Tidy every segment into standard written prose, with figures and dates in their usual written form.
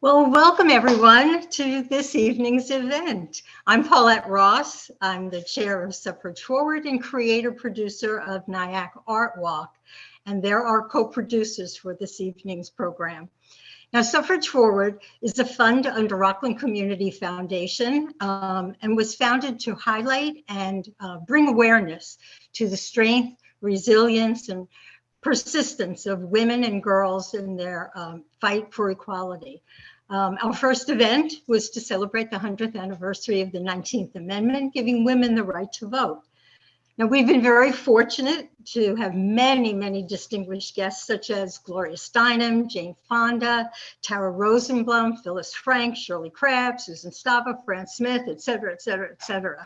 Well, welcome everyone to this evening's event. I'm Paulette Ross. I'm the chair of Suffrage Forward and creator producer of Nyack ARTWALK, and they're our co-producers for this evening's program. Now, Suffrage Forward is a fund under Rockland Community Foundation and was founded to highlight and bring awareness to the strength, resilience, and persistence of women and girls in their fight for equality. Our first event was to celebrate the 100th anniversary of the 19th Amendment, giving women the right to vote. Now, we've been very fortunate to have many, many distinguished guests, such as Gloria Steinem, Jane Fonda, Tara Rosenblum, Phyllis Frank, Shirley Crabb, Susan Stava, Fran Smith, et cetera, et cetera, et cetera.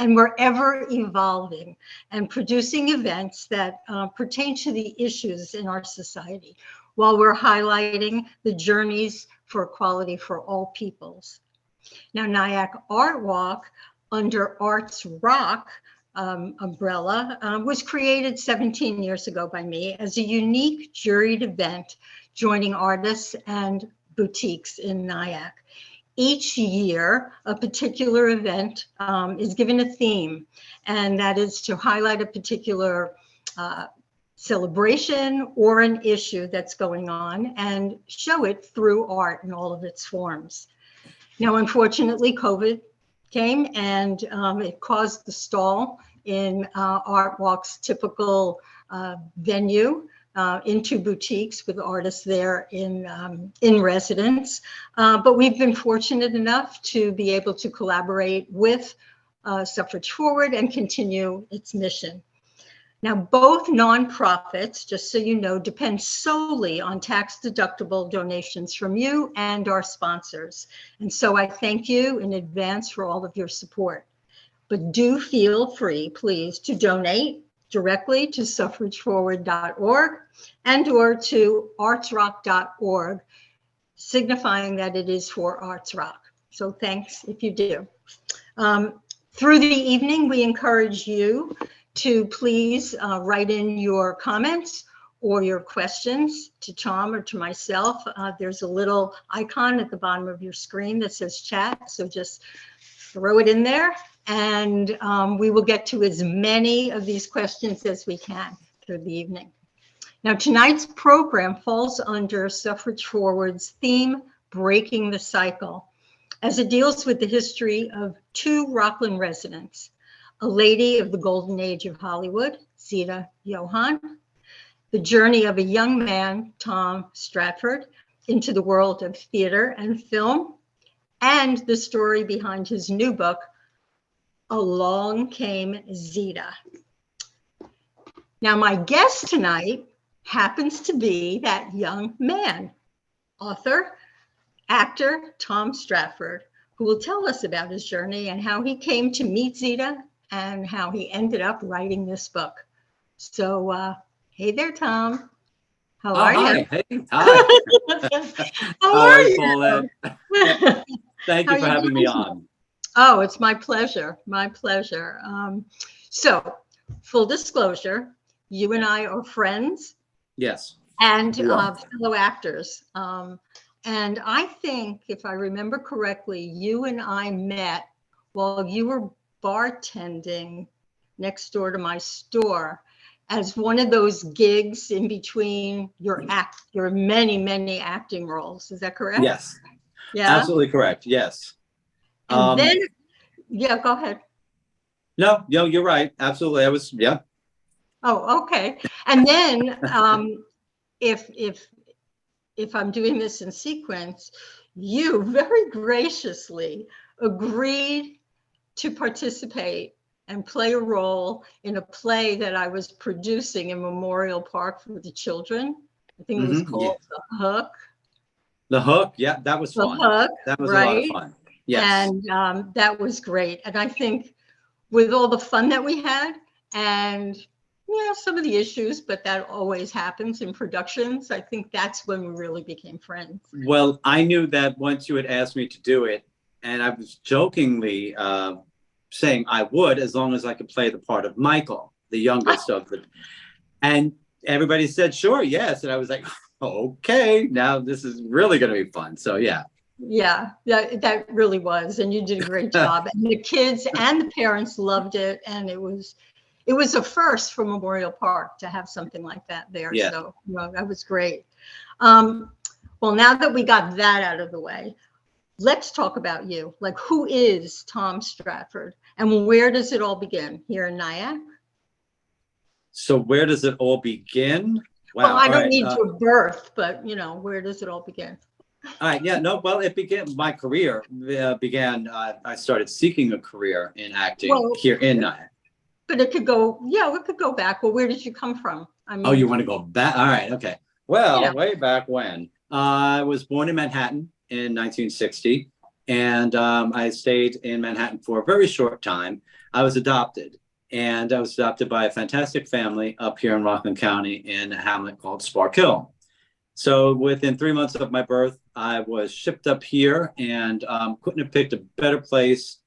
And we're ever evolving and producing events that pertain to the issues in our society, while we're highlighting the journeys for equality for all peoples. Now, Nyack ARTWALK, under Arts Rock umbrella, was created 17 years ago by me as a unique juried event, joining artists and boutiques in Nyack. Each year, a particular event is given a theme, and that is to highlight a particular celebration or an issue that's going on and show it through art in all of its forms. Now, unfortunately, COVID came and it caused the stall in ARTWALK's typical venue into boutiques with artists there in residence. But we've been fortunate enough to be able to collaborate with Suffrage Forward and continue its mission. Now, both nonprofits, just so you know, depend solely on tax-deductible donations from you and our sponsors. And so I thank you in advance for all of your support. But do feel free, please, to donate directly to suffrageforward.org and/or to artsrock.org, signifying that it is for Arts Rock. So thanks if you do. Through the evening, we encourage you to please write in your comments or your questions to Tom or to myself. There's a little icon at the bottom of your screen that says chat, so just throw it in there, and we will get to as many of these questions as we can through the evening. Now, tonight's program falls under Suffrage Forward's theme, Breaking the Cycle, as it deals with the history of two Rockland residents, a lady of the golden age of Hollywood, Zita Johann, the journey of a young man, Tom Stratford, into the world of theater and film, and the story behind his new book, Along Came Zita. Now, my guest tonight happens to be that young man, author, actor, Tom Stratford, who will tell us about his journey and how he came to meet Zita and how he ended up writing this book. So, hey there, Tom. How are you? Hey, hi. How are you? Paulette? Thank you for having me on. Oh, it's my pleasure. My pleasure. So, full disclosure, you and I are friends. Yes. And fellow actors. And I think, if I remember correctly, you and I met while you were bartending next door to my store as one of those gigs in between your many, many acting roles. Is that correct? Yes. Yeah. Absolutely correct. Yes. And then, yeah, go ahead. No, you're right. Absolutely. Yeah. Oh, okay. And then if I'm doing this in sequence, you very graciously agreed to participate and play a role in a play that I was producing in Memorial Park for the children. I think it was called The Hook. The Hook, yeah, that was fun. The Hook, that was right? A lot of fun. Yes. And that was great. And I think with all the fun that we had and some of the issues, but that always happens in productions, I think that's when we really became friends. Well, I knew that once you had asked me to do it, and I was jokingly saying I would, as long as I could play the part of Michael, the youngest of them. And everybody said, sure, yes. And I was like, okay, now this is really going to be fun. So yeah. Yeah, that really was. And you did a great job. And the kids and the parents loved it. And it was a first for Memorial Park to have something like that there. Yeah. So that was great. Well, now that we got that out of the way, let's talk about you. Like, who is Tom Stratford, and where does it all begin? Here in Nyack? So where does it all begin? Wow. Well, I all don't right, need your birth, but where does it all begin? all right. Yeah. No. Well, it began. My career began. I started seeking a career in acting here in Nyack. But it could go. Yeah, it could go back. Well, where did you come from? I mean, Oh, you want to go back? All right. Okay. Well, way back when. I was born in Manhattan in 1960, and I stayed in Manhattan for a very short time. I was adopted, and I was adopted by a fantastic family up here in Rockland County in a hamlet called Spark Hill. So within 3 months of my birth, I was shipped up here, and couldn't have picked a better place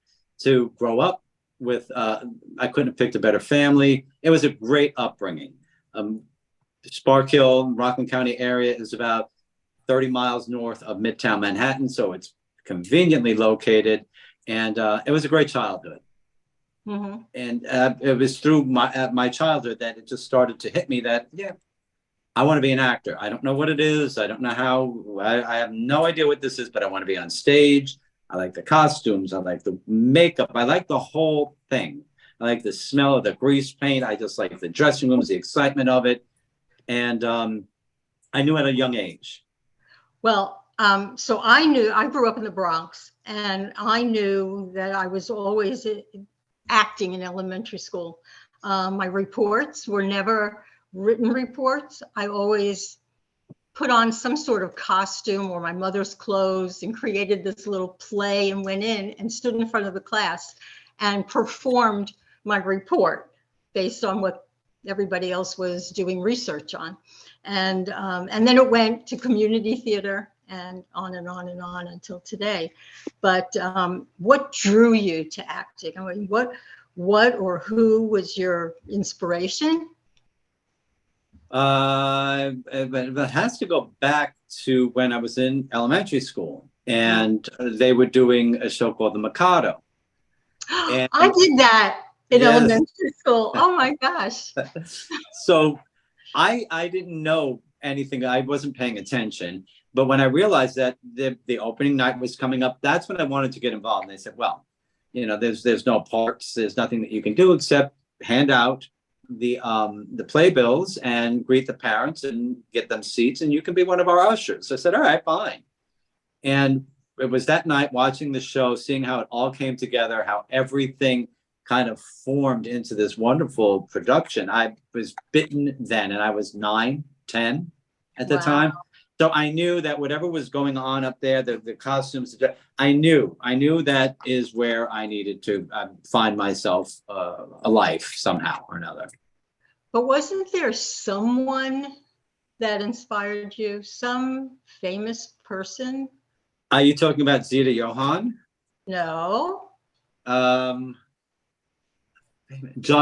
to grow up with. I couldn't have picked a better family. It was a great upbringing. Spark Hill, Rockland County area is about 30 miles north of Midtown Manhattan, so it's conveniently located, and it was a great childhood. Mm-hmm. And it was through my childhood that it just started to hit me that, yeah, I want to be an actor. I don't know what it is. I don't know how. I have no idea what this is, but I want to be on stage. I like the costumes. I like the makeup. I like the whole thing. I like the smell of the grease paint. I just like the dressing rooms, the excitement of it. And I knew at a young age. Well, so I grew up in the Bronx, and I knew that I was always acting in elementary school. My reports were never written reports. I always put on some sort of costume or my mother's clothes and created this little play and went in and stood in front of the class and performed my report based on what everybody else was doing research on. And then it went to community theater and on and on and on until today. But what drew you to acting? I mean, what or who was your inspiration? It has to go back to when I was in elementary school, and they were doing a show called The Mikado. And I did that in elementary school. Oh my gosh. So I didn't know anything. I wasn't paying attention. But when I realized that the opening night was coming up, that's when I wanted to get involved. And they said, well, there's no parts. There's nothing that you can do except hand out the playbills and greet the parents and get them seats, and you can be one of our ushers. So I said, all right, fine. And it was that night watching the show, seeing how it all came together, how everything kind of formed into this wonderful production. I was bitten then, and I was 9, 10 at the time. So I knew that whatever was going on up there, the costumes, I knew that is where I needed to find myself a life somehow or another. But wasn't there someone that inspired you? Some famous person? Are you talking about Zita Johann? No. John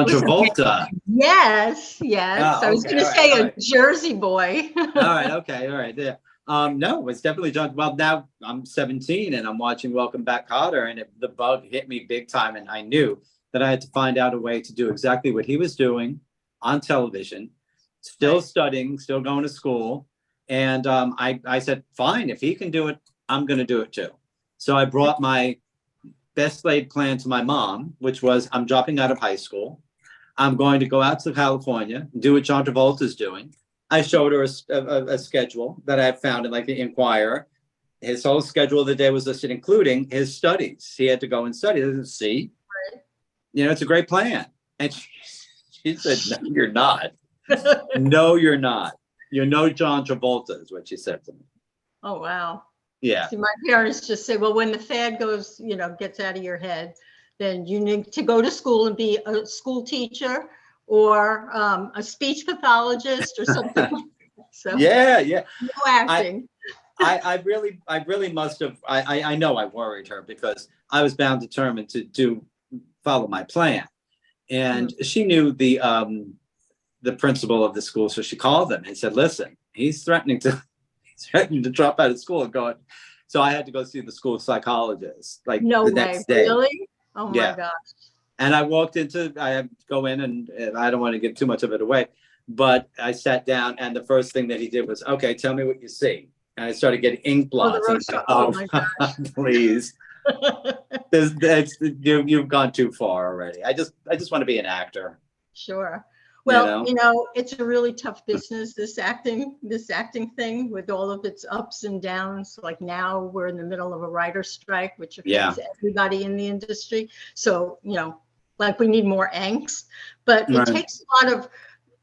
Travolta. Yes. Oh, I was going to say a Jersey boy. all right. Yeah. No, it's definitely John. Well, now I'm 17 and I'm watching Welcome Back, Kotter, and the bug hit me big time, and I knew that I had to find out a way to do exactly what he was doing on television, still studying, still going to school. And I said, fine, if he can do it, I'm going to do it too. So I brought my best laid plan to my mom, which was, I'm dropping out of high school. I'm going to go out to California, do what John Travolta is doing. I showed her a schedule that I had found in like the Inquirer. His whole schedule of the day was listed, including his studies. He had to go and study. See, it's a great plan. And she said, no, you're not. No, you're not. You're no John Travolta, is what she said to me. Oh, wow. Yeah. See, my parents just say, well, when the fad goes, gets out of your head, then you need to go to school and be a school teacher or a speech pathologist or something. So yeah. No acting. I really must have. I know I worried her because I was bound determined to follow my plan. And she knew the principal of the school, so she called them and said, listen, he's threatening to drop out of school and go. So I had to go see the school psychologist like No the way. next day. Really? Oh my Yeah. gosh. And I walked into, I had to go in and I don't want to give too much of it away, but I sat down and the first thing that he did was, okay, tell me what you see. And I started getting ink blots. Oh, And the I'm like, oh my gosh. please. You've gone too far already. I just want to be an actor. Sure. Well, You know? it's a really tough business, this acting thing with all of its ups and downs. Like now we're in the middle of a writer's strike, which affects everybody in the industry. So, like we need more angst, but it takes a lot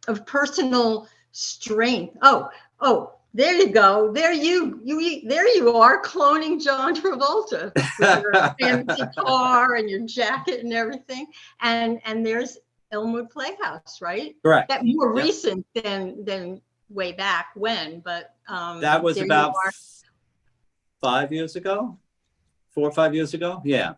of personal strength. Oh, there you go. There you are cloning John Travolta with your fancy car and your jacket and everything. And there's Elmwood Playhouse, right? Correct. That more recent than way back when, but that was about 5 years ago, 4 or 5 years ago. Yeah.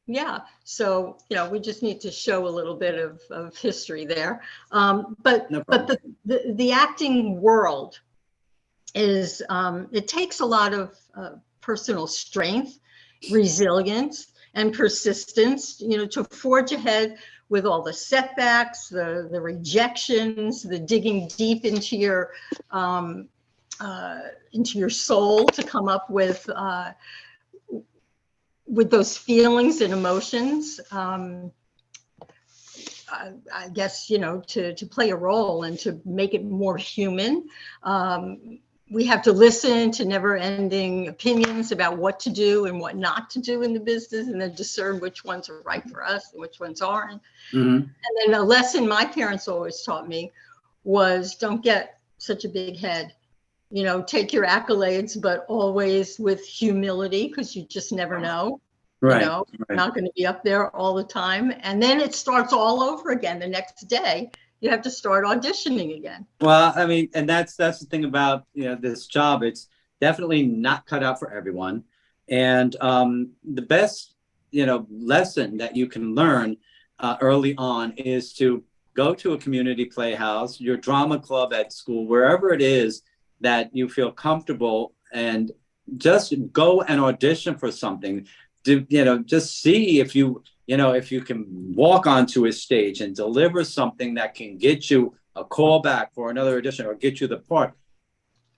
Yeah. So, we just need to show a little bit of history there. But the acting world is, it takes a lot of personal strength, resilience, and persistence, to forge ahead with all the setbacks, the rejections, the digging deep into your soul to come up with those feelings and emotions. I guess, to play a role and to make it more human. We have to listen to never-ending opinions about what to do and what not to do in the business, and then discern which ones are right for us and which ones aren't. Mm-hmm. And then a lesson my parents always taught me was don't get such a big head. Take your accolades, but always with humility, because you just never know. Right. You're not going to be up there all the time. And then it starts all over again the next day. You have to start auditioning again. Well, I mean, and that's the thing about this job. It's definitely not cut out for everyone. And the best lesson that you can learn early on is to go to a community playhouse, your drama club at school, wherever it is that you feel comfortable, and just go and audition for something. Just see if you can walk onto a stage and deliver something that can get you a call back for another audition or get you the part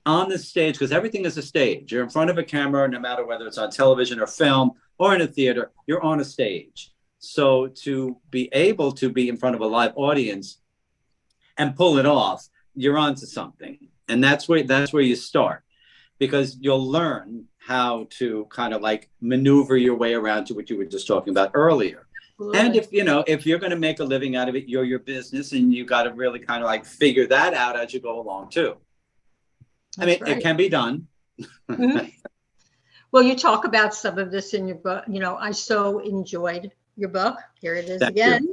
on the stage, because everything is a stage. You're in front of a camera, no matter whether it's on television or film or in a theater, you're on a stage. So to be able to be in front of a live audience and pull it off, you're onto something. And that's where you start, because you'll learn how to kind of like maneuver your way around to what you were just talking about earlier. Absolutely. And if you're going to make a living out of it, you're your business, and you got to really kind of like figure that out as you go along too. That's right. It can be done. Mm-hmm. Well, you talk about some of this in your book. I so enjoyed your book. Here it is. Thank again.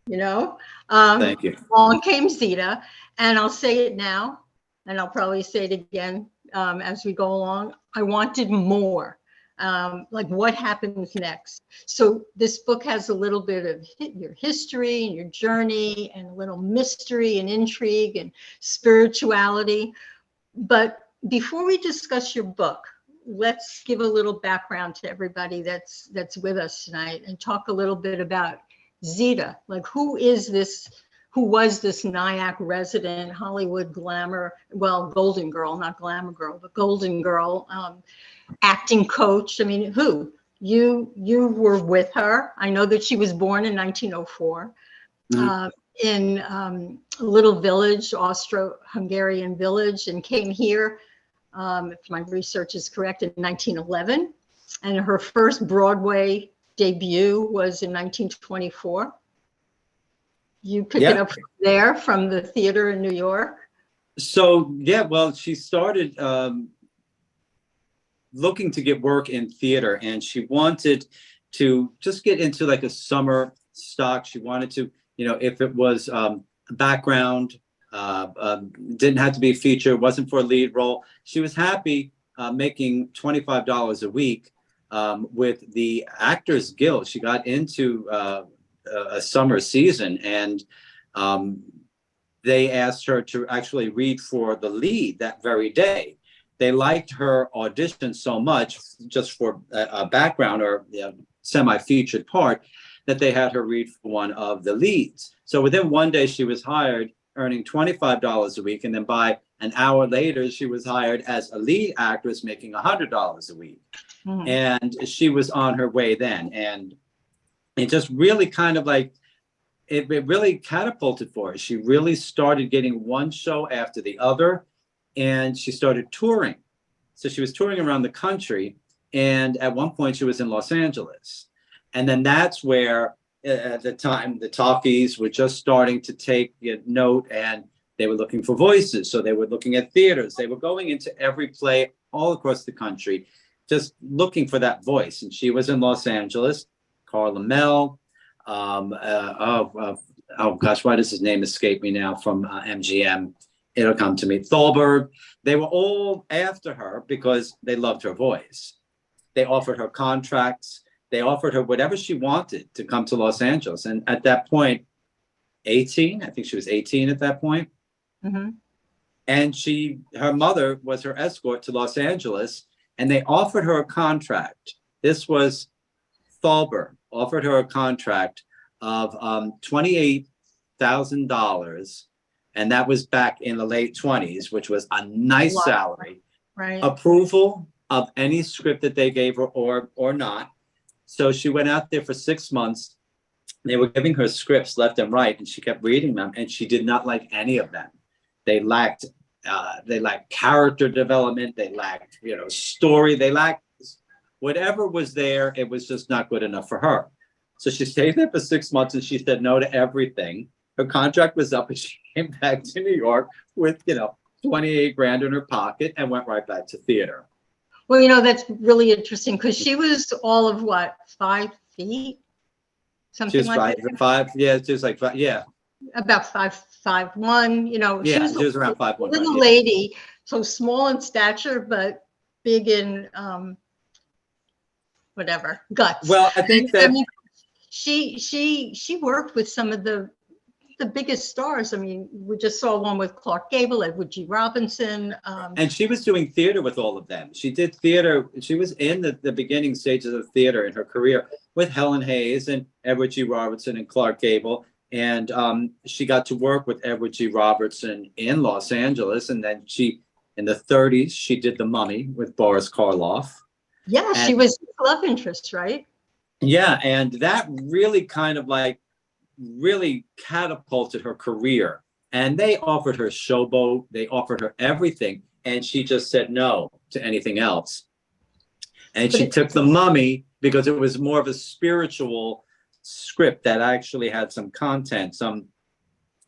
You. Thank you. Along Came Zita, and I'll say it now, and I'll probably say it again as we go along. I wanted more. Like what happens next? So this book has a little bit of your history and your journey, and a little mystery and intrigue and spirituality. But before we discuss your book, let's give a little background to everybody that's with us tonight, and talk a little bit about Zita. Like, who is this? Who was this Nyack resident, Hollywood glamour, golden girl, not glamour girl, but golden girl, acting coach? I mean, who? You were with her. I know that she was born in 1904 in a little village, Austro-Hungarian village, and came here, if my research is correct, in 1911. And her first Broadway debut was in 1924. You pick it up from there, from the theater in New York? So, she started looking to get work in theater, and she wanted to just get into like a summer stock. She wanted to, if it was a background, didn't have to be a feature, wasn't for a lead role. She was happy making $25 a week with the Actors Guild. She got into a summer season, and they asked her to actually read for the lead that very day. They liked her audition so much, just for a background or semi-featured part, that they had her read for one of the leads. So within one day, she was hired, earning $25 a week. And then by an hour later, she was hired as a lead actress, making $100 a week. Mm-hmm. And she was on her way then. And it just really kind of like, it really catapulted for her. She really started getting one show after the other, and she started touring. So she was touring around the country. And at one point she was in Los Angeles. And then that's where at the time the talkies were just starting to take note, and they were looking for voices. So they were looking at theaters. They were going into every play all across the country, just looking for that voice. And she was in Los Angeles. Carla Mel, oh gosh, why does his name escape me now, from MGM? It'll come to me. Thalberg. They were all after her because they loved her voice. They offered her contracts. They offered her whatever she wanted to come to Los Angeles. And at that point, 18, I think she was 18 at that point. Mm-hmm. And her mother was her escort to Los Angeles, and they offered her a contract. This was Thalberg offered her a contract of $28,000. And that was back in the late 20s, which was a nice salary. Right. Approval of any script that they gave her or not. So she went out there for 6 months. They were giving her scripts left and right, and she kept reading them, and she did not like any of them. They lacked character development. They lacked, story. They lacked whatever was there. It was just not good enough for her. So she stayed there for 6 months, and she said no to everything. Her contract was up, and she came back to New York with, $28,000 in her pocket, and went right back to theater. Well, that's really interesting, because she was all of what, 5 feet? Something like that. She was like 5, yeah. About 5'1", Yeah, she was around 5'1". Little lady, so small in stature, but big in whatever, guts. Well, I think that she worked with some of the biggest stars. I mean, we just saw one with Clark Gable, Edward G. Robinson. And she was doing theater with all of them. She did theater. She was in the beginning stages of theater in her career with Helen Hayes and Edward G. Robinson and Clark Gable. And she got to work with Edward G. Robertson in Los Angeles. And then in the 30s, she did The Mummy with Boris Karloff. Yeah, she was love interest, right? Yeah, and that really kind of really catapulted her career. And they offered her Showboat, they offered her everything, and she just said no to anything else. And she took The Mummy because it was more of a spiritual script that actually had some content, some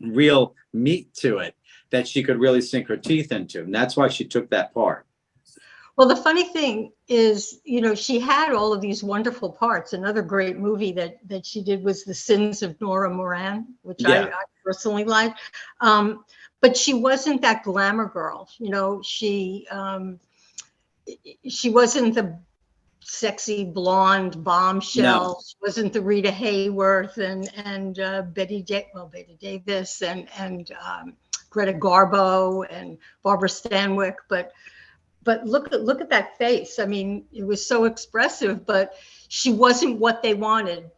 real meat to it that she could really sink her teeth into. And that's why she took that part. Well, the funny thing is, she had all of these wonderful parts. Another great movie that she did was The Sins of Nora Moran, which I personally liked. But she wasn't that glamour girl. She wasn't the sexy blonde bombshell. No. She wasn't the Rita Hayworth and Betty Davis and Greta Garbo and Barbara Stanwyck, but look at that face. I mean, it was so expressive, but she wasn't what they wanted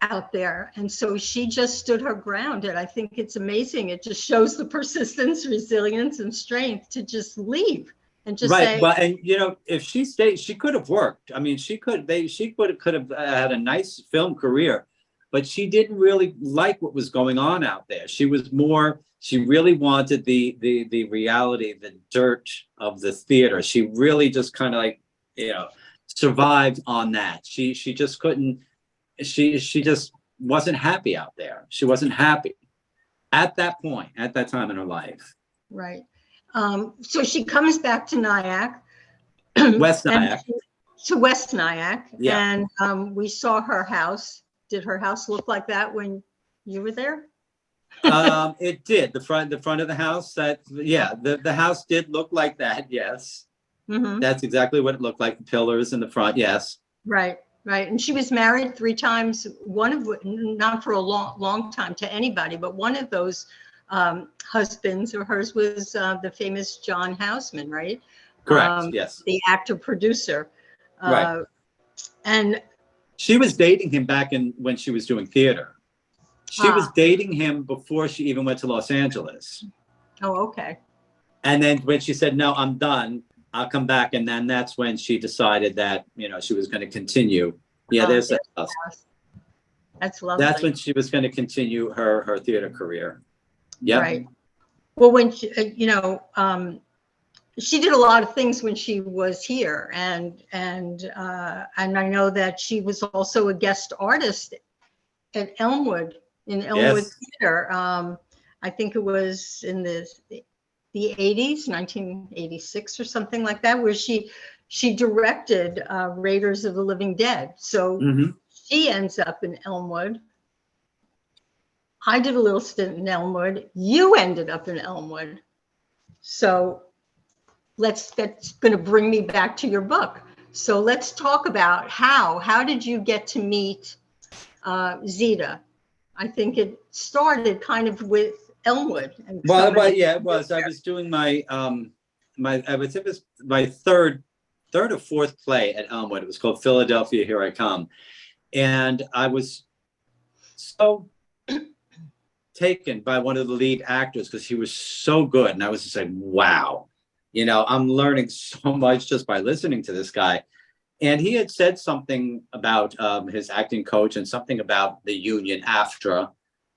out there. And so she just stood her ground. And I think it's amazing. It just shows the persistence, resilience, and strength to just leave and just say. Well, and if she stayed, she could have worked. I mean, she could have had a nice film career, but she didn't really like what was going on out there. She really wanted the reality, the dirt of the theater. She really just kind of survived on that. She just couldn't, she just wasn't happy out there. She wasn't happy at that point, at that time in her life. Right. So she comes back to Nyack. West Nyack. To West Nyack. Yeah. And we saw her house. Did her house look like that when you were there? It did. The front of the house. The house did look like that. Yes, mm-hmm. That's exactly what it looked like. The pillars in the front. Yes. Right. And she was married 3 times. One of not for a long time to anybody, but one of those husbands, or hers was the famous John Houseman, right? Correct. Yes. The actor producer. Right. And she was dating him back when she was doing theater. She was dating him before she even went to Los Angeles. Oh, okay. And then when she said, no, I'm done, I'll come back. And then that's when she decided that, she was going to continue. Yeah, there's that house. That's lovely. That's when she was going to continue her theater career. Yeah. Right. Well, when she, she did a lot of things when she was here, and I know that she was also a guest artist at Elmwood Theater. I think it was in the 80s, 1986 or something like that, where she directed Raiders of the Living Dead. So she ends up in Elmwood. I did a little stint in Elmwood. You ended up in Elmwood. So that's going to bring me back to your book. So let's talk about how did you get to meet Zita? I think it started kind of with Elmwood. And yeah, it was. I was doing my it was my third or fourth play at Elmwood. It was called Philadelphia, Here I Come. And I was so taken by one of the lead actors because he was so good. And I was just like, wow, I'm learning so much just by listening to this guy. And he had said something about his acting coach and something about the union, AFTRA,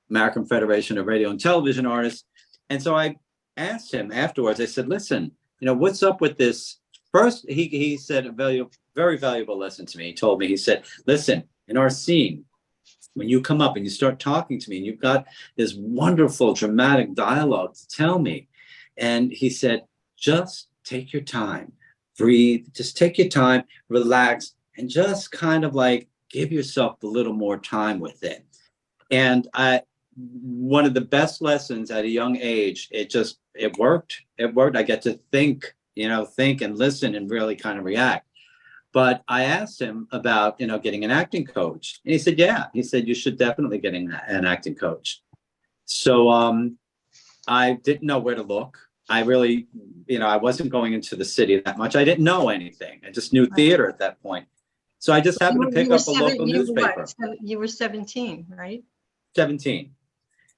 American Federation of Radio and Television Artists. And so I asked him afterwards, I said, listen, what's up with this? First, he said a very valuable lesson to me. He told me, he said, listen, in our scene, when you come up and you start talking to me and you've got this wonderful dramatic dialogue to tell me. And he said, just take your time, breathe, just take your time, relax, and just kind of like give yourself a little more time with it. And one of the best lessons at a young age, it worked. I get to think and listen and really kind of react. But I asked him about, getting an acting coach. And he said, yeah. He said, you should definitely get an acting coach. So I didn't know where to look. I really, I wasn't going into the city that much. I didn't know anything. I just knew theater at that point. So I just happened to pick up a local newspaper. You were 17, right? 17.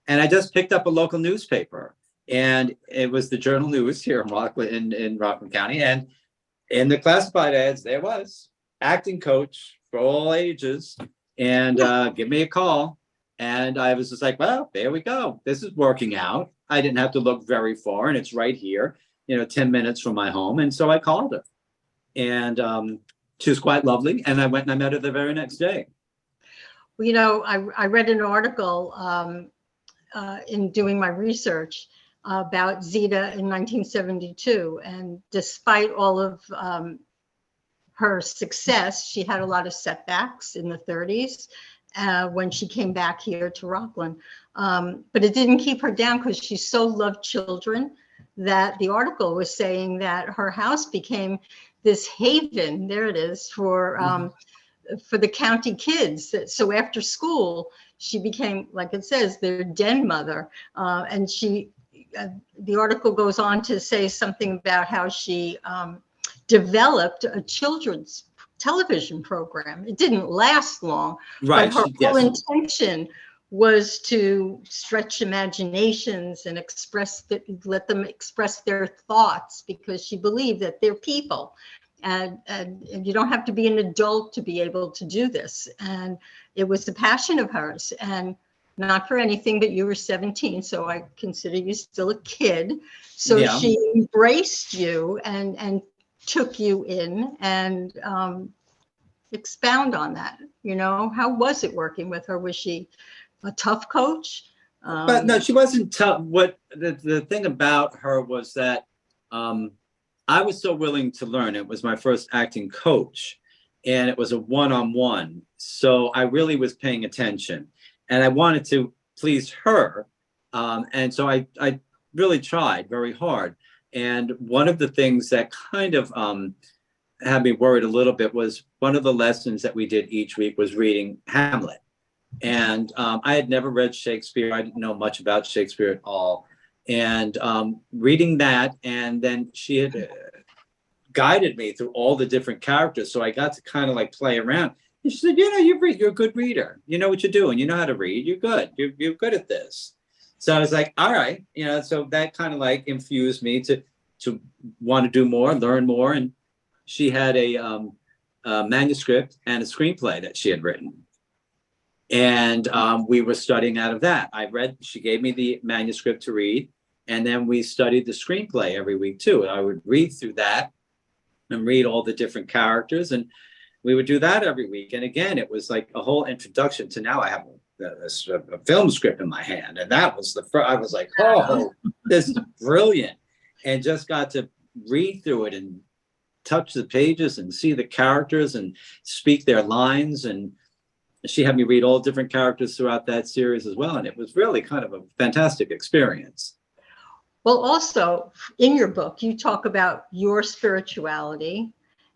And I just picked up a local newspaper. And it was the Journal News here in Rockland County. And in the classified ads, there was acting coach for all ages, and give me a call. And I was just like, well, there we go. This is working out. I didn't have to look very far, and it's right here, 10 minutes from my home. And so I called her, and she was quite lovely. And I went and I met her the very next day. Well, I read an article in doing my research about Zita in 1972. And despite all of her success, she had a lot of setbacks in the 30s when she came back here to Rockland. But it didn't keep her down because she so loved children that the article was saying that her house became this haven, there it is, for the county kids. So after school, she became, like it says, their den mother. And the article goes on to say something about how she developed a children's television program. It didn't last long, right? But her whole intention was to stretch imaginations and let them express their thoughts, because she believed that they're people, and you don't have to be an adult to be able to do this. And it was a passion of hers. And not for anything, but you were 17, so I consider you still a kid. So yeah. She embraced you and took you in, and expound on that. How was it working with her? Was she a tough coach? But no, she wasn't tough. What the thing about her was that I was so willing to learn. It was my first acting coach, and it was a one-on-one. So I really was paying attention. And I wanted to please her. And so I really tried very hard. And one of the things that kind of had me worried a little bit was one of the lessons that we did each week was reading Hamlet. And I had never read Shakespeare. I didn't know much about Shakespeare at all. And reading that, and then she had guided me through all the different characters. So I got to kind of like play around. And she said, you're a good reader. You know what you're doing. You know how to read. You're good. You're good at this. So I was like, all right. So that kind of like infused me to want to do more, learn more. And she had a manuscript and a screenplay that she had written. And we were studying out of that. She gave me the manuscript to read, and then we studied the screenplay every week too. I would read through that and read all the different characters, and we would do that every week. And again, it was like a whole introduction to, now I have a film script in my hand. And that was the first, I was like, oh, this is brilliant. And just got to read through it and touch the pages and see the characters and speak their lines. And she had me read all different characters throughout that series as well. And it was really kind of a fantastic experience. Well, also in your book, you talk about your spirituality.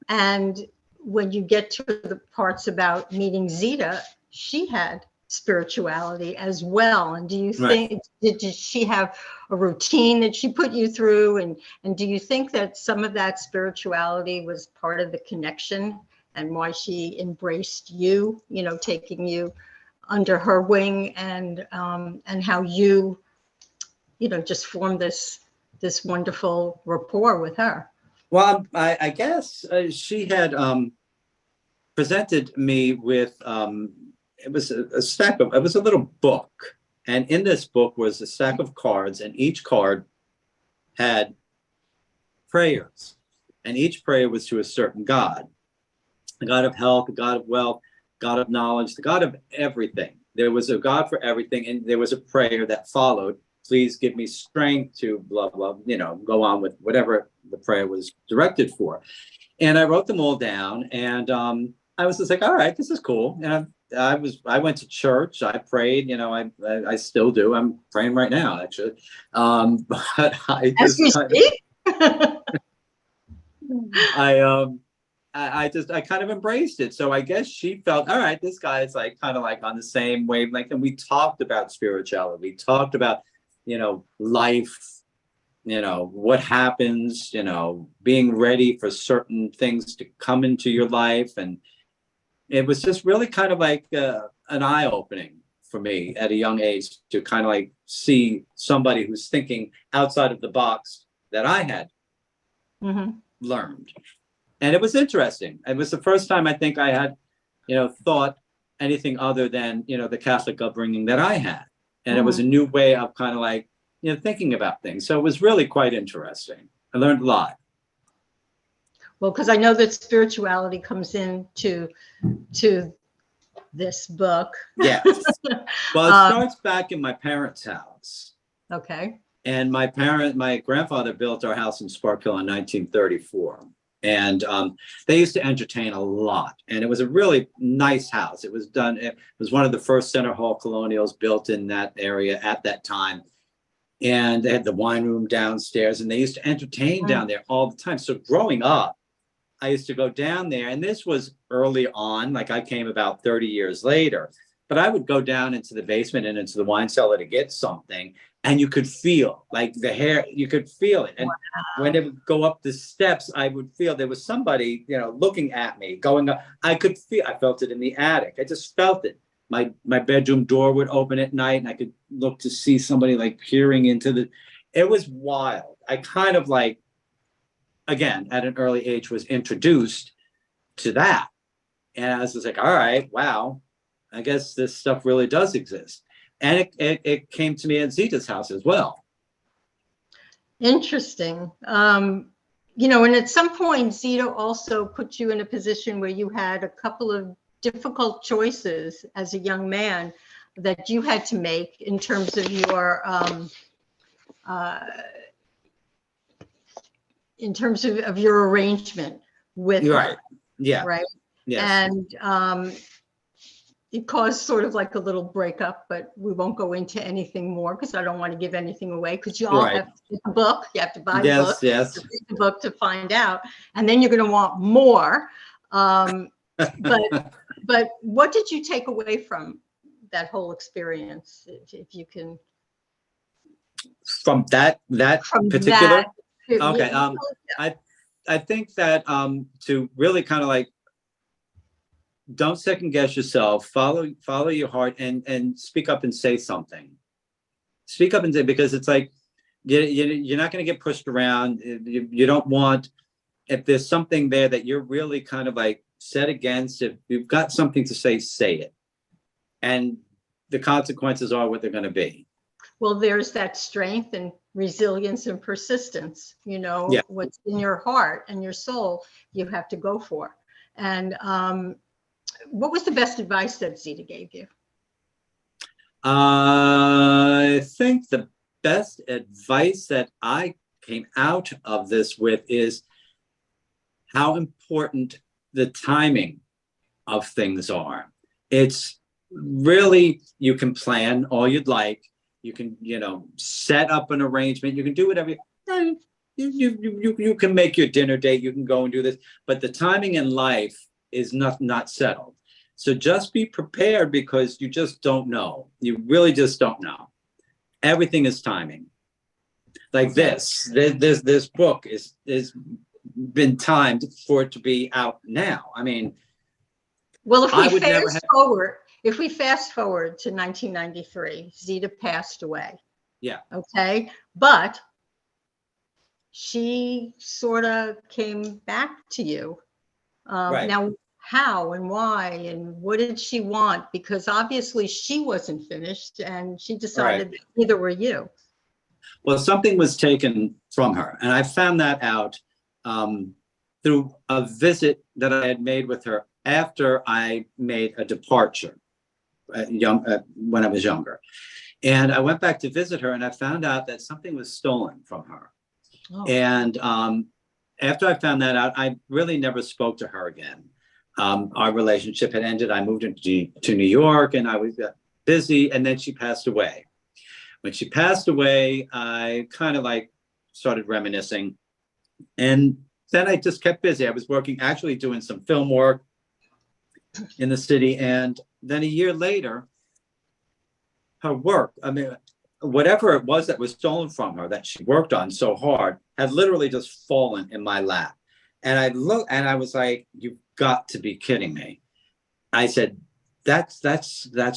And when you get to the parts about meeting Zita, she had spirituality as well. And do you think, did she have a routine that she put you through? And do you think that some of that spirituality was part of the connection and why she embraced you, taking you under her wing, and how you just formed this wonderful rapport with her? Well, I guess she had presented me with, it was it was a little book. And in this book was a stack of cards, and each card had prayers. And each prayer was to a certain God. The God of health, the God of wealth, God of knowledge, the God of everything. There was a God for everything. And there was a prayer that followed. Please give me strength to blah, blah, go on with whatever the prayer was directed for. And I wrote them all down, and I was just like, all right, this is cool. And I went to church, I prayed, I still do. I'm praying right now, actually. But I just, I kind of embraced it. So I guess she felt, all right, this guy is like kind of like on the same wavelength. And we talked about spirituality. We talked about, life, what happens, being ready for certain things to come into your life. And it was just really kind of like an eye-opening for me at a young age to kind of like see somebody who's thinking outside of the box that I had learned. And it was interesting. It was the first time I think I had, thought anything other than, the Catholic upbringing that I had. And it was a new way of kind of like, thinking about things. So it was really quite interesting. I learned a lot. Well, because I know that spirituality comes into this book. Yes. Well, it starts back in my parents' house. Okay. And my grandfather built our house in Spark Hill in 1934. And they used to entertain a lot. And it was a really nice house. It was one of the first center hall colonials built in that area at that time. And they had the wine room downstairs, and they used to entertain down there all the time. So growing up, I used to go down there, and this was early on, like I came about 30 years later, but I would go down into the basement and into the wine cellar to get something, and you could feel like the hair, you could feel it. And when it would go up the steps, I would feel there was somebody, looking at me going up. I felt it in the attic. I just felt it. My bedroom door would open at night, and I could look to see somebody like peering into it was wild. I kind of like, again, at an early age was introduced to that. And I was just like, all right, wow, I guess this stuff really does exist. And it came to me at Zita's house as well. Interesting. And at some point, Zita also put you in a position where you had a couple of difficult choices as a young man that you had to make in terms of your arrangement with her. Yeah. Right. Yes. And it caused sort of like a little breakup, but we won't go into anything more because I don't want to give anything away, because you all have to read the book. You have to buy the book. Yes. Read the book to find out. And then you're going to want more. But what did you take away from that whole experience, if you can. From that From particular. that, Okay. yeah. I think that to really kind of like, don't second guess yourself, follow your heart, and speak up and say something. Speak up and say, because it's like, you're not going to get pushed around. You don't want, if there's something there that you're really kind of like set against, if you've got something to say it. And the consequences are what they're going to be. Well, there's that strength and resilience and persistence, Yeah. What's in your heart and your soul, you have to go for. And what was the best advice that Zita gave you? I think the best advice that I came out of this with is how important the timing of things are. It's really, you can plan all you'd like. You can, set up an arrangement. You can do whatever. You can make your dinner date. You can go and do this. But the timing in life is not settled. So just be prepared, because you just don't know. You really just don't know. Everything is timing. Like this book is been timed for it to be out now. I mean, well, if we fast forward to 1993, Zita passed away. Yeah. Okay. But she sort of came back to you. Right. Now, how and why and what did she want? Because obviously she wasn't finished, and she decided that neither were you. Well, something was taken from her, and I found that out through a visit that I had made with her after I made a departure when I was younger. And I went back to visit her, and I found out that something was stolen from her. Oh. And after I found that out, I really never spoke to her again. Our relationship had ended. I moved to New York, and I was busy, and then she passed away. When she passed away, I kind of like started reminiscing, and then I just kept busy. I was actually doing some film work in the city. And then a year later, her work, whatever it was that was stolen from her that she worked on so hard, had literally just fallen in my lap. And I looked, and I was like, you've got to be kidding me. I said, that's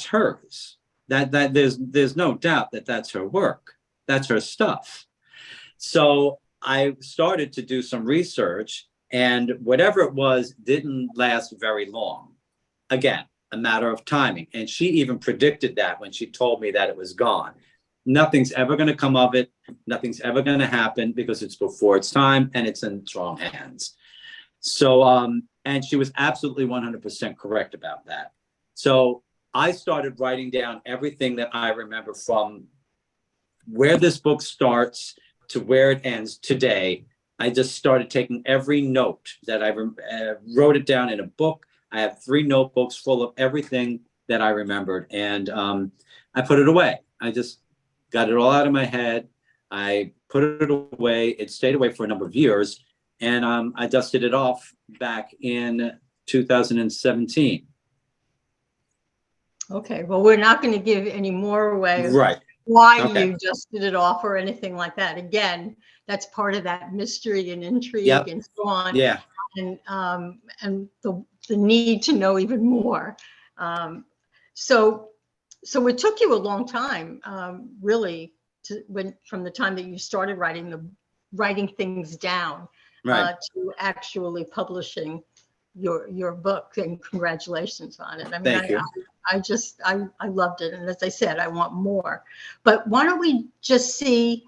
hers. That there's no doubt that that's her work. That's her stuff. So I started to do some research, and whatever it was didn't last very long. Again, a matter of timing. And she even predicted that when she told me that it was gone. Nothing's ever going to come of it. Nothing's ever going to happen, because it's before its time and it's in strong hands. So, and she was absolutely 100% correct about that. So I started writing down everything that I remember from where this book starts to where it ends today. I just started taking every note that I wrote it down in a book. I have 3 notebooks full of everything that I remembered, and I put it away. I just got it all out of my head. I put it away. It stayed away for a number of years, and I dusted it off back in 2017. Okay, well, we're not going to give any more away. Right. Why you dusted it off or anything like that. Again, that's part of that mystery and intrigue and so on. Yeah. And the need to know even more. So it took you a long time, really, from the time that you started writing things down, to actually publishing your book, and congratulations on it. I mean, Thank you. I loved it, and as I said, I want more. But why don't we just see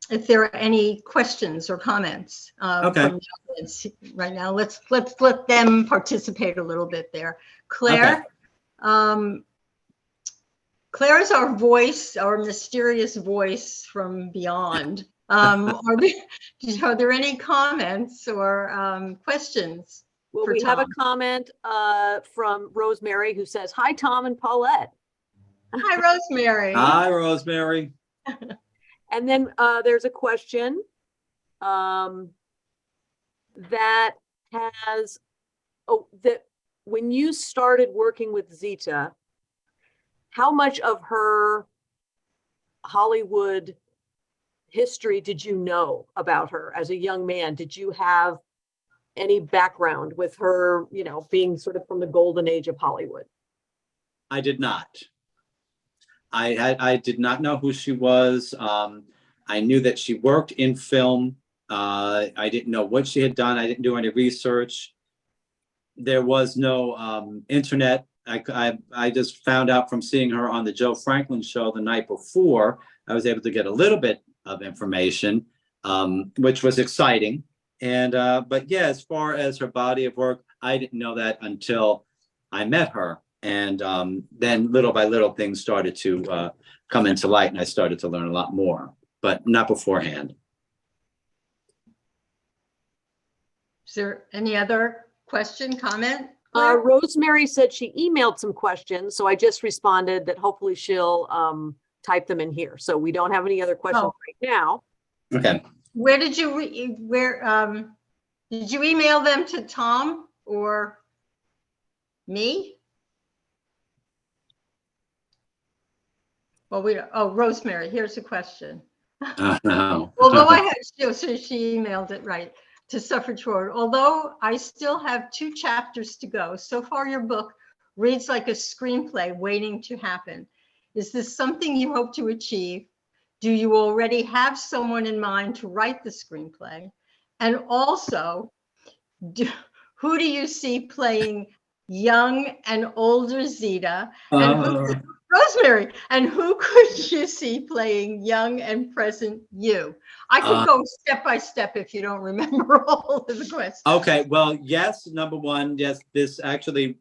if there are any questions or comments from the audience right now? Let's let them participate a little bit there. Claire, Claire is our voice, our mysterious voice from beyond. Are there any comments or questions? Well, we have a comment from Rosemary, who says, "Hi, Tom and Paulette." Hi, Rosemary. Hi, Rosemary. And then there's a question that has, that when you started working with Zita, how much of her Hollywood history did you know about her as a young man? Did you have any background with her, you know, being sort of from the golden age of Hollywood? I did not. I did not know who she was. I knew that she worked in film. I didn't know what she had done. I didn't do any research. There was no internet. I just found out from seeing her on the Joe Franklin show the night before. I was able to get a little bit of information, which was exciting. And but yeah, as far as her body of work, I didn't know that until I met her. And then little by little things started to come into light, and I started to learn a lot more, but not beforehand. Is there any other question, comment? Rosemary said she emailed some questions, so I just responded that hopefully she'll type them in here. So we don't have any other questions right now. Okay. Where did you did you email them to Tom or me? Well, Rosemary, here's a question. No. Although I had, so she emailed it right to SuffrageForward. Although I still have 2 chapters to go, so far your book reads like a screenplay waiting to happen. Is this something you hope to achieve? Do you already have someone in mind to write the screenplay? And also, who do you see playing young and older Zita? And Rosemary, and who could you see playing young and present you? I could go step by step if you don't remember all of the questions. Okay, well, yes, number one, yes, this actually,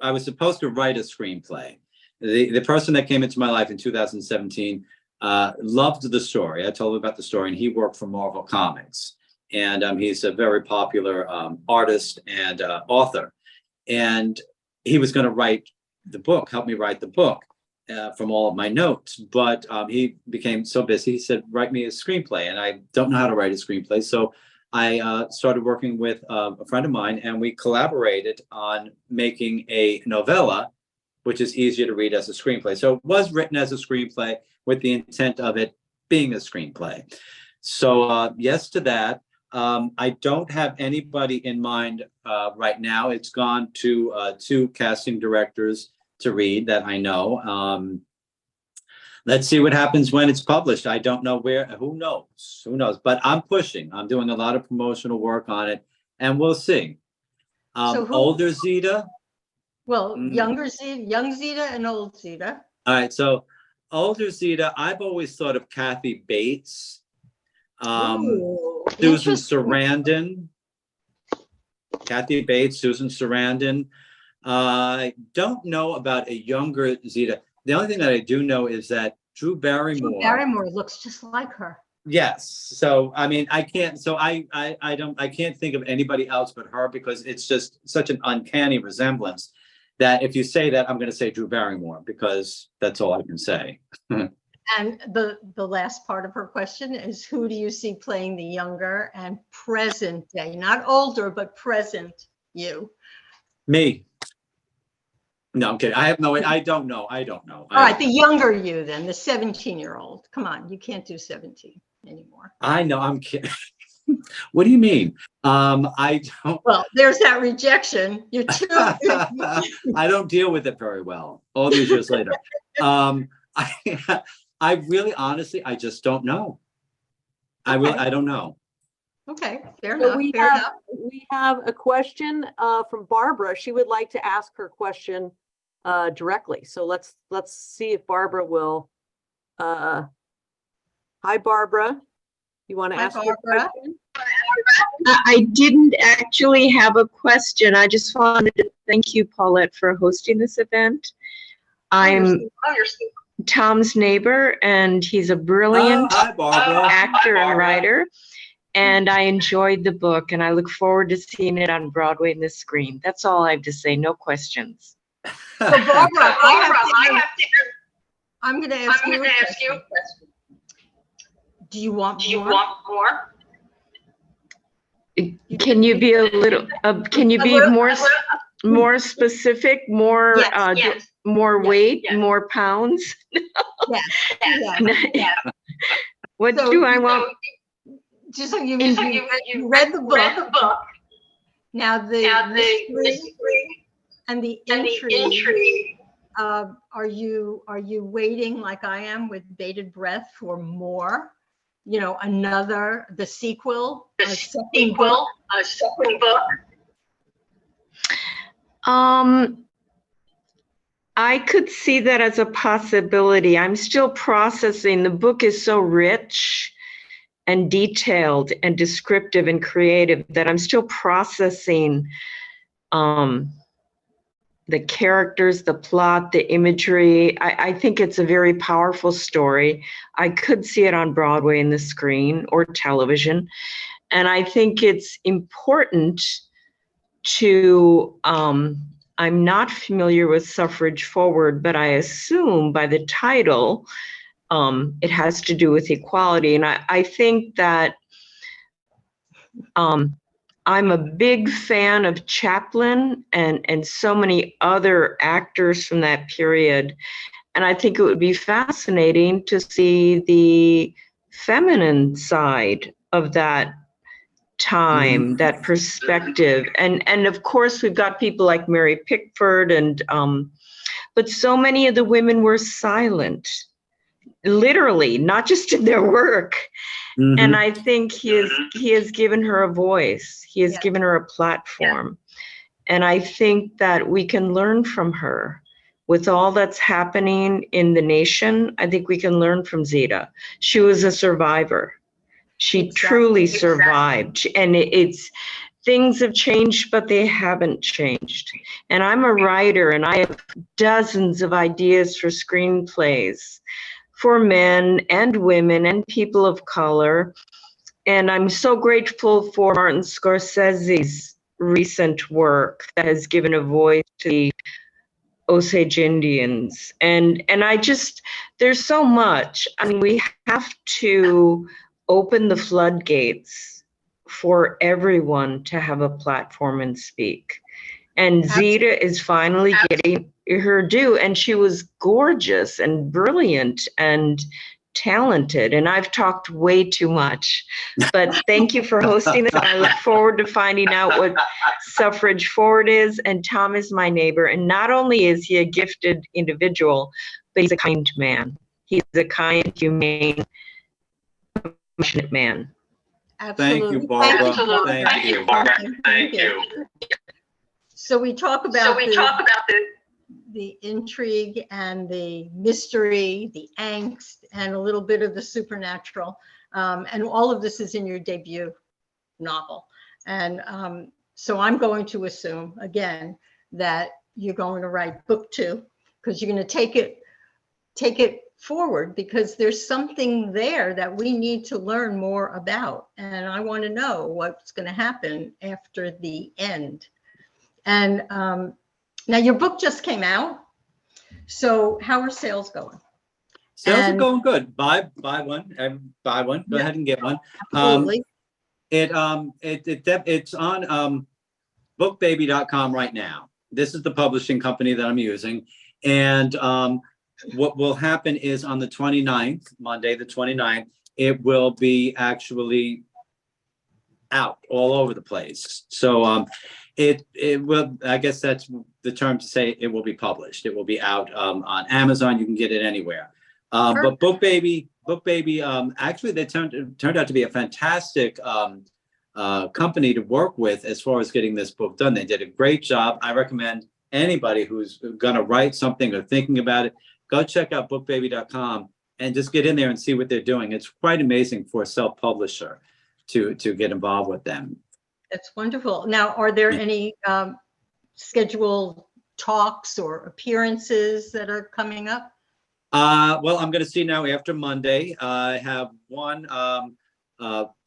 I was supposed to write a screenplay. The person that came into my life in 2017 loved the story. I told him about the story, and he worked for Marvel Comics. And he's a very popular artist and author. And he was going to write the book, help me write the book. From all of my notes, but he became so busy. He said, write me a screenplay, and I don't know how to write a screenplay. So I started working with a friend of mine, and we collaborated on making a novella, which is easier to read as a screenplay. So it was written as a screenplay with the intent of it being a screenplay. So yes to that. I don't have anybody in mind right now. It's gone to 2 casting directors to read that I know. Let's see what happens when it's published. I don't know where, who knows, but I'm pushing. I'm doing a lot of promotional work on it, and we'll see. So older Zita? Well, younger Zita, young Zita and old Zita. All right, so older Zita, I've always thought of Kathy Bates, Susan Sarandon. Kathy Bates, Susan Sarandon. I don't know about a younger Zita. The only thing that I do know is that Drew Barrymore looks just like her. Yes. So I mean, I can't think of anybody else but her, because it's just such an uncanny resemblance that if you say that, I'm going to say Drew Barrymore, because that's all I can say. And the last part of her question is, who do you see playing the younger and present day, not older, but present you? Me. No, I'm kidding. I don't know. All right, the younger you then, the 17-year-old. Come on, you can't do 17 anymore. I know, I'm kidding. What do you mean? I don't. Well, there's that rejection. You're too. I don't deal with it very well all these years later. I really, honestly, I just don't know. Okay. I don't know. Okay, fair enough. We have a question from Barbara. She would like to ask her question directly. So let's see if Barbara will. Hi, Barbara. You want to ask a question? I didn't actually have a question. I just wanted to thank you, Paulette, for hosting this event. I'm Tom's neighbor, and he's a brilliant actor and writer. And I enjoyed the book, and I look forward to seeing it on Broadway and the screen. That's all I have to say. No questions. So Barbara, I'm going to ask you a question. Do you want more? Can you be a little? Can you be more? More specific, more more weight, yes. more pounds. Yes. What So, do I want? Just so you read the book. Now the mystery and the intrigue. Are you waiting like I am with bated breath for more? You know, the sequel, a second book. I could see that as a possibility. I'm still processing. The book is so rich and detailed and descriptive and creative that I'm still processing the characters, the plot, the imagery. I think it's a very powerful story. I could see it on Broadway in the screen or television. And I think it's important to, I'm not familiar with Suffrage Forward, but I assume by the title, it has to do with equality. And I think that I'm a big fan of Chaplin and so many other actors from that period. And I think it would be fascinating to see the feminine side of that time, that perspective. And of course, we've got people like Mary Pickford but so many of the women were silent, literally, not just in their work. And I think he has given her a voice. He has given her a platform. And I think that we can learn from her. With all that's happening in the nation, I think we can learn from Zita. She was a survivor. She truly survived. And things have changed, but they haven't changed. And I'm a writer, and I have dozens of ideas for screenplays for men and women and people of color. And I'm so grateful for Martin Scorsese's recent work that has given a voice to the Osage Indians. And there's so much. I mean, we have to open the floodgates for everyone to have a platform and speak. And Zita is finally getting her due, and she was gorgeous and brilliant and talented. And I've talked way too much, but thank you for hosting this. I look forward to finding out what Suffrage Forward is. And Tom is my neighbor. And not only is he a gifted individual, but he's a kind man. He's a kind, humane, passionate man. Absolutely. Thank you, Barbara. Thank you. So we talk about the intrigue and the mystery, the angst, and a little bit of the supernatural. And all of this is in your debut novel. And so I'm going to assume, again, that you're going to write book 2, because you're going to take it forward, because there's something there that we need to learn more about. And I want to know what's going to happen after the end. And now your book just came out. So how are sales going? Sales are going good. Buy one. Go ahead and get one. Absolutely. It's on bookbaby.com right now. This is the publishing company that I'm using. And what will happen is on the 29th, Monday, the 29th, it will be actually out all over the place. So it will, I guess that's the term to say, it will be published. It will be out on Amazon. You can get it anywhere. But BookBaby, actually, they turned out to be a fantastic company to work with as far as getting this book done. They did a great job. I recommend anybody who's going to write something or thinking about it, go check out bookbaby.com and just get in there and see what they're doing. It's quite amazing for a self-publisher to get involved with them. That's wonderful. Now, are there any scheduled talks or appearances that are coming up? Well, I'm going to see now after Monday. I have one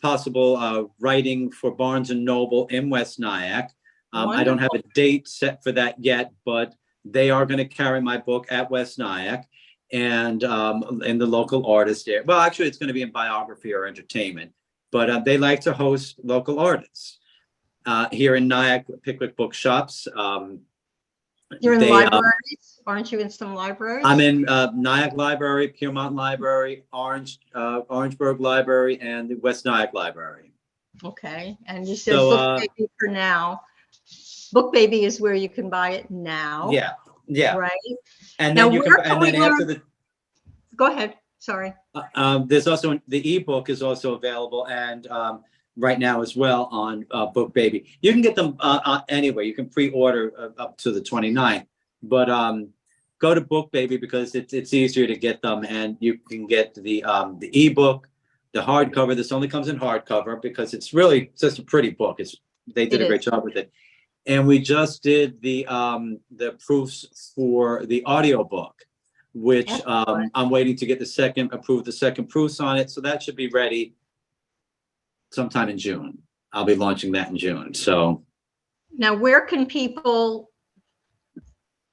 possible writing for Barnes & Noble in West Nyack. I don't have a date set for that yet, but they are going to carry my book at West Nyack and in the local artist there. Well, actually, it's going to be in biography or entertainment, but they like to host local artists. here in Nyack, Pickwick Bookshops. You're in they, libraries? Aren't you in some libraries? I'm in Nyack Library, Piermont Library, Orangeburg Library, and the West Nyack Library. Okay, and you said So, Book Baby for now. Book Baby is where you can buy it now. Yeah, yeah. Right. And Now, then you where can, and we then after learn? Go ahead. Sorry. there's also the ebook is also available, and right now as well on Book Baby. You can get them anyway. You can pre-order up to the 29th, but go to Book Baby because it's easier to get them, and you can get the ebook, the hardcover. This only comes in hardcover because it's really just a pretty book. They did a great job with it. And we just did the proofs for the audiobook, which I'm waiting to get the second proofs on it. So that should be ready sometime in June. I'll be launching that in June. So now, where can people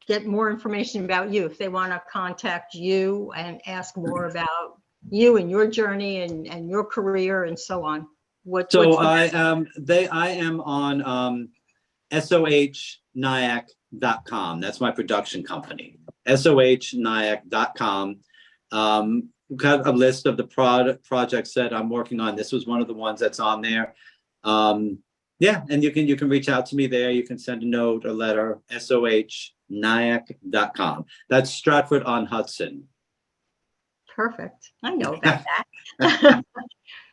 get more information about you if they want to contact you and ask more about you and your journey and your career and so on? I am on SoHNyack.com. That's my production company. SoHNyack.com. Got a list of the projects that I'm working on. This was one of the ones that's on there. Yeah, and you can reach out to me there. You can send a note or letter. SoHNyack.com. That's Stratford on Hudson. Perfect. I know about that.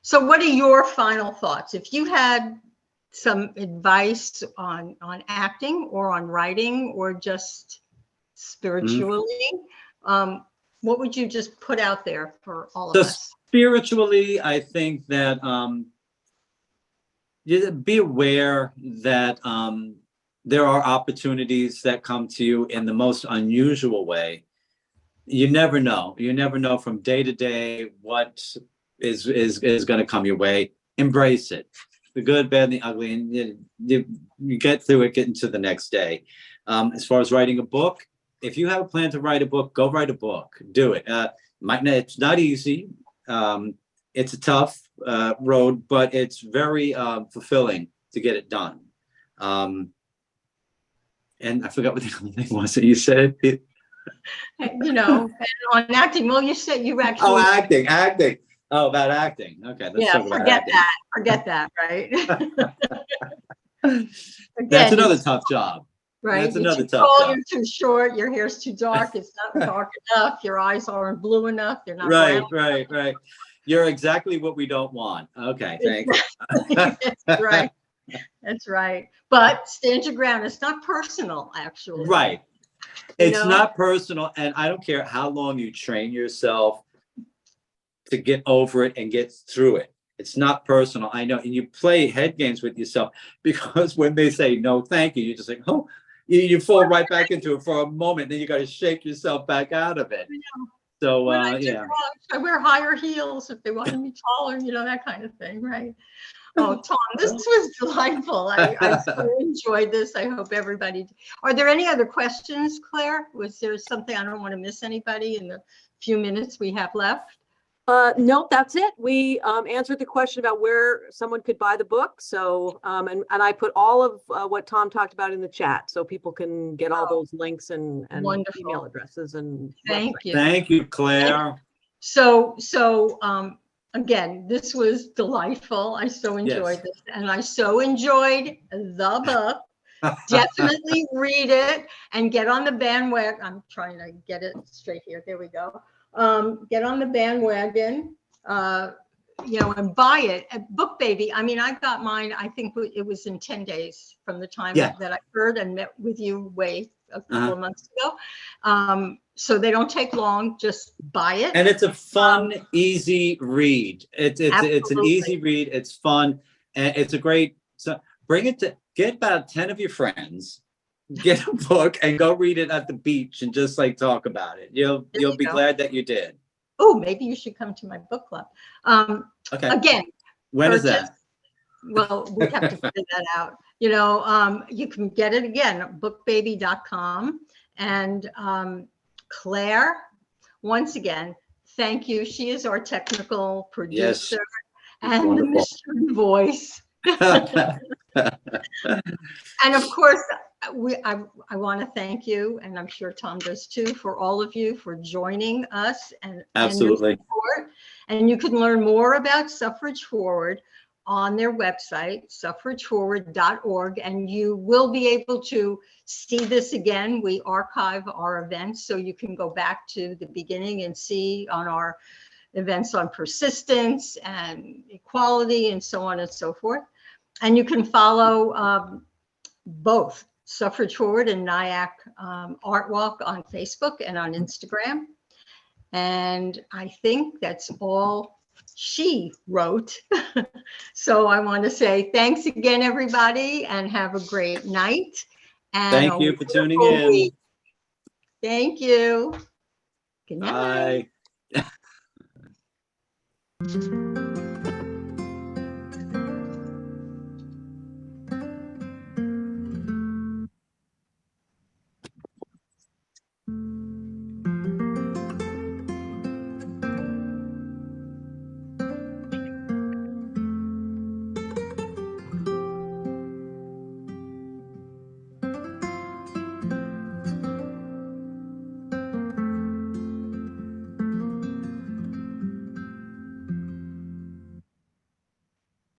So what are your final thoughts? If you had some advice on acting or on writing or just spiritually, what would you just put out there for all of us? Spiritually, I think that be aware that there are opportunities that come to you in the most unusual way. You never know. You never know from day to day what is going to come your way. Embrace it. The good, bad, and the ugly, and you get through it, get into the next day. As far as writing a book, if you have a plan to write a book, go write a book. Do it. It's not easy. It's a tough road, but it's very fulfilling to get it done. And I forgot what the other thing was that you said. You know, on acting. Well, you said you actually. Oh, acting. Oh, about acting. Okay. Let's talk about acting. Forget that, right? Again, That's another tough job. Right. That's another tough job. You're too short. Your hair's too dark. It's not dark enough. Your eyes aren't blue enough. They're not right. brown. Right. You're exactly what we don't want. Okay. Thanks. That's right. That's right. But stand your ground. It's not personal, actually. Right. It's not personal. And I don't care how long you train yourself to get over it and get through it. It's not personal. I know. And you play head games with yourself because when they say no, thank you, you're just like, oh, you fall right back into it for a moment. Then you got to shake yourself back out of it. So, yeah. I wear higher heels if they wanted me taller, that kind of thing. Right. Oh, Tom, this was delightful. I so enjoyed this. I hope everybody. Are there any other questions, Claire? Was there something? I don't want to miss anybody in the few minutes we have left. No, that's it. We answered the question about where someone could buy the book. So, and I put all of what Tom talked about in the chat, so people can get all those links and email addresses and. Thank you. Thank you, Claire. So again, this was delightful. I so enjoyed this, and I so enjoyed the book. Definitely read it and get on the bandwagon. I'm trying to get it straight here. There we go. Get on the bandwagon, and buy it. Book Baby. I mean, I got mine. I think it was in 10 days from the time that I heard and met with you a couple of months ago. So they don't take long. Just buy it. And it's a fun, easy read. It's an easy read. It's fun, and it's a great. So get about 10 of your friends. Get a book and go read it at the beach and just talk about it. You'll be glad that you did. Oh, maybe you should come to my book club. Okay. Again. When is that? Well, we have to figure that out. You can get it again, bookbaby.com. And Claire, once again, thank you. She is our technical producer and the mystery voice. And of course, I want to thank you, and I'm sure Tom does too, for all of you for joining us and Absolutely. your support. And you can learn more about Suffrage Forward on their website, suffrageforward.org, and you will be able to see this again. We archive our events, so you can go back to the beginning and see on our events on persistence and equality and so on and so forth. And you can follow both Suffrage Forward and Nyack ARTWALK on Facebook and on Instagram. And I think that's all she wrote. So I want to say thanks again, everybody, and have a great night. And Thank you for tuning in. week. Thank you. Good night. Bye.